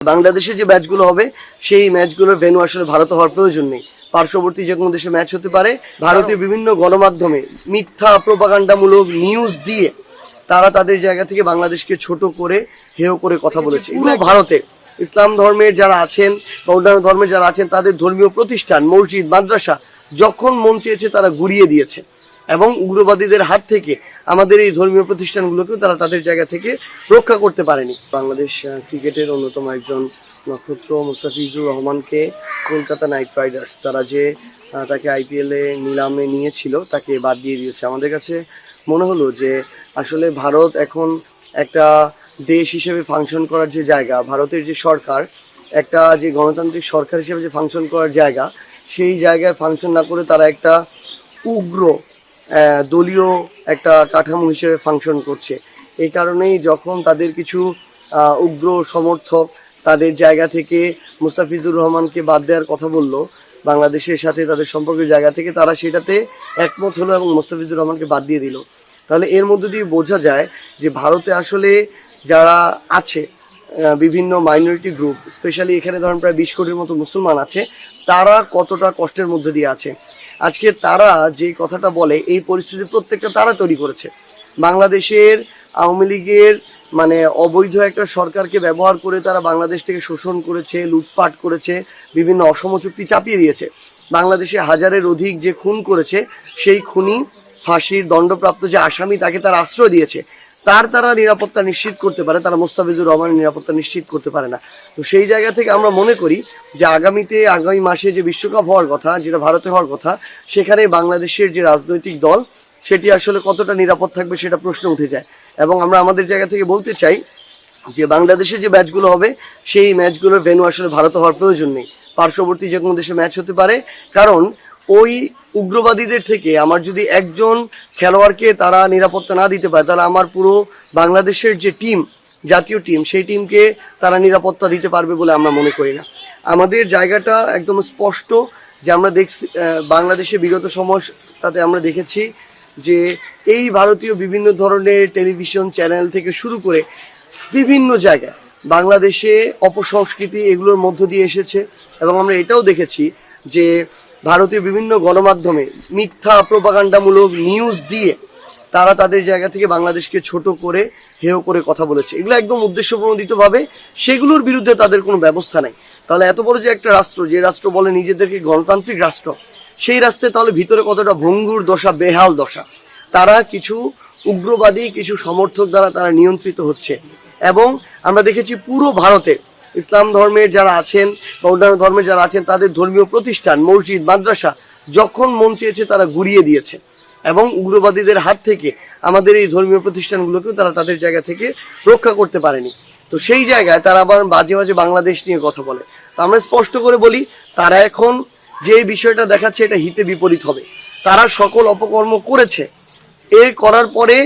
বাংলাদেশে যে ম্যাচগুলো হবে সেই ম্যাচগুলোর ভেন্যু আসলে ভারতে হওয়ার প্রয়োজন নেই। পার্শ্ববর্তী যে কোনো দেশে ম্যাচ হতে পারে। ভারতীয় বিভিন্ন গণমাধ্যমে মিথ্যা প্রোপাগান্ডামূলক নিউজ দিয়ে তারা তাদের জায়গা থেকে বাংলাদেশকে ছোট করে হেয় করে কথা বলেছে। পুরো ভারতে ইসলাম ধর্মের যারা আছেন বা অন্যান্য ধর্মের যারা আছেন তাদের ধর্মীয় প্রতিষ্ঠান, মসজিদ, মাদ্রাসা যখন মন চেয়েছে তারা গুড়িয়ে দিয়েছে এবং উগ্রবাদীদের হাত থেকে আমাদের এই ধর্মীয় প্রতিষ্ঠানগুলোকেও তারা তাদের জায়গা থেকে রক্ষা করতে পারেনি। বাংলাদেশ ক্রিকেটের অন্যতম একজন নক্ষত্র মুস্তাফিজুর রহমানকে কলকাতা নাইট রাইডার্স তারা যে তাকে আইপিএলে নিলামে নিয়েছিল তাকে বাদ দিয়ে দিয়েছে। আমাদের কাছে মনে হলো যে আসলে ভারত এখন একটা দেশ হিসেবে ফাংশন করার যে জায়গা, ভারতের যে সরকার একটা যে গণতান্ত্রিক সরকার হিসেবে যে ফাংশন করার জায়গা, সেই জায়গায় ফাংশন না করে তারা একটা উগ্র দলীয় একটা কাঠামো হিসেবে ফাংশন করছে। এই কারণেই যখন তাদের কিছু উগ্র সমর্থক তাদের জায়গা থেকে মুস্তাফিজুর রহমানকে বাদ দেওয়ার কথা বলল, বাংলাদেশের সাথে তাদের সম্পর্কের জায়গা থেকে তারা সেটাতে একমত হলো এবং মুস্তাফিজুর রহমানকে বাদ দিয়ে দিল। তাহলে এর মধ্যে দিয়ে বোঝা যায় যে ভারতে আসলে যারা আছে বিভিন্ন মাইনরিটি গ্রুপ, স্পেশালি এখানে ধরেন প্রায় 20 কোটির মতো মুসলমান আছে, তারা কতটা কষ্টের মধ্যে দিয়ে আছে। আজকে তারা যে কথাটা বলে এই পরিস্থিতি প্রত্যেকটা তারা তৈরি করেছে। বাংলাদেশের আওয়ামী লীগের মানে অবৈধ একটা সরকারকে ব্যবহার করে তারা বাংলাদেশ থেকে শোষণ করেছে, লুটপাট করেছে, বিভিন্ন অসম চুক্তি চাপিয়ে দিয়েছে। বাংলাদেশে হাজারের অধিক যে খুন করেছে সেই খুনি ফাঁসির দণ্ডপ্রাপ্ত যে আসামি তাকে তারা আশ্রয় দিয়েছে, তারা নিরাপত্তা নিশ্চিত করতে পারে, তারা মুস্তাফিজুর রহমানের নিরাপত্তা নিশ্চিত করতে পারে না। তো সেই জায়গা থেকে আমরা মনে করি যে আগামী মাসে যে বিশ্বকাপ হওয়ার কথা, যেটা ভারতে হওয়ার কথা, সেখানে বাংলাদেশের যে রাজনৈতিক দল সেটি আসলে কতটা নিরাপদ থাকবে সেটা প্রশ্ন উঠে যায়। এবং আমরা আমাদের জায়গা থেকে বলতে চাই যে বাংলাদেশে যে ম্যাচগুলো হবে সেই ম্যাচগুলোর ভেন্যু আসলে ভারতে হওয়ার প্রয়োজন নেই। পার্শ্ববর্তী যে কোনো দেশে ম্যাচ হতে পারে, কারণ ওই উগ্রবাদীদের থেকে আমার যদি একজন খেলোয়াড়কে তারা নিরাপত্তা না দিতে পারে, তাহলে আমার পুরো বাংলাদেশের যে টিম, জাতীয় টিম, সেই টিমকে তারা নিরাপত্তা দিতে পারবে বলে আমরা মনে করি না। আমাদের জায়গাটা একদম স্পষ্ট যে আমরা দেখছি বাংলাদেশে বিগত সময় তাতে আমরা দেখেছি যে এই ভারতীয় বিভিন্ন ধরনের টেলিভিশন চ্যানেল থেকে শুরু করে বিভিন্ন জায়গায় বাংলাদেশে অপসংস্কৃতি এগুলোর মধ্য দিয়ে এসেছে। এবং আমরা এটাও দেখেছি যে ভারতীয় বিভিন্ন গণমাধ্যমে মিথ্যা প্রোপাগান্ডামূলক নিউজ দিয়ে তারা তাদের জায়গা থেকে বাংলাদেশকে ছোট করে হেয় করে কথা বলেছে। এগুলো একদম উদ্দেশ্যপ্রণোদিতভাবে, সেগুলোর বিরুদ্ধে তাদের কোনো ব্যবস্থা নেই। তাহলে এত বড় যে একটা রাষ্ট্র, যে রাষ্ট্র বলে নিজেদেরকে গণতান্ত্রিক রাষ্ট্র, সেই রাষ্ট্রে তাহলে ভিতরে কতটা ভঙ্গুর দশা, বেহাল দশা। তারা কিছু উগ্রবাদী কিছু সমর্থক দ্বারা তারা নিয়ন্ত্রিত হচ্ছে। এবং আমরা দেখেছি পুরো ভারতে ইসলাম ধর্মের যারা আছেন বা অন্যান্য ধর্মের যারা আছেন তাদের ধর্মীয় প্রতিষ্ঠান, মসজিদ, মাদ্রাসা যখন মন চেয়েছে তারা গুড়িয়ে দিয়েছে এবং উগ্রবাদীদের হাত থেকে আমাদের এই ধর্মীয় প্রতিষ্ঠানগুলোকেও তারা তাদের জায়গা থেকে রক্ষা করতে পারেনি। তো সেই জায়গায় তারা আবার মাঝে মাঝে বাংলাদেশ নিয়ে কথা বলে। তো আমরা স্পষ্ট করে বলি, তারা এখন যে বিষয়টা দেখাচ্ছে এটা হিতে বিপরীত হবে। তারা সকল অপকর্ম করেছে, এর করার পরে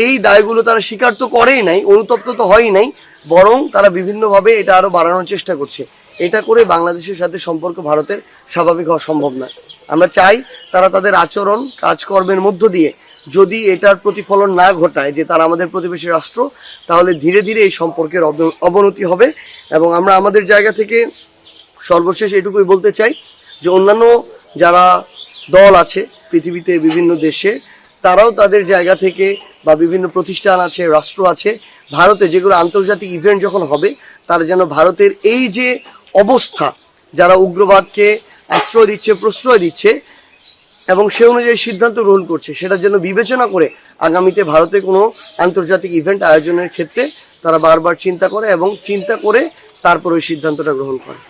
এই দায়গুলো তারা স্বীকার তো করেই নাই, অনুতপ্ত তো হয়ই নাই, বরং তারা বিভিন্নভাবে এটা আরো বাড়ানোর চেষ্টা করছে। এটা করে বাংলাদেশের সাথে সম্পর্ক ভারতের স্বাভাবিক হওয়া সম্ভব নয়। আমরা চাই তারা তাদের আচরণ কাজকর্মের মধ্য দিয়ে যদি এটার প্রতিফলন না ঘটায় যে তারা আমাদের প্রতিবেশী রাষ্ট্র, তাহলে ধীরে ধীরে এই সম্পর্কের অবনতি হবে। এবং আমরা আমাদের জায়গা থেকে সর্বশেষ এটুকুই বলতে চাই যে অন্যান্য যারা দল আছে পৃথিবীতে বিভিন্ন দেশে, তারাও তাদের জায়গা থেকে বা বিভিন্ন প্রতিষ্ঠান আছে, রাষ্ট্র আছে, ভারতে যেগুলো আন্তর্জাতিক ইভেন্ট যখন হবে তারা যেন ভারতের এই যে অবস্থা, যারা উগ্রবাদকে আশ্রয় দিচ্ছে, প্রশ্রয় দিচ্ছে এবং সে অনুযায়ী সিদ্ধান্ত গ্রহণ করছে, সেটা যেন বিবেচনা করে আগামীতে ভারতে কোনো আন্তর্জাতিক ইভেন্ট আয়োজনের ক্ষেত্রে তারা বারবার চিন্তা করে এবং চিন্তা করে তারপর ওই সিদ্ধান্তটা গ্রহণ করে।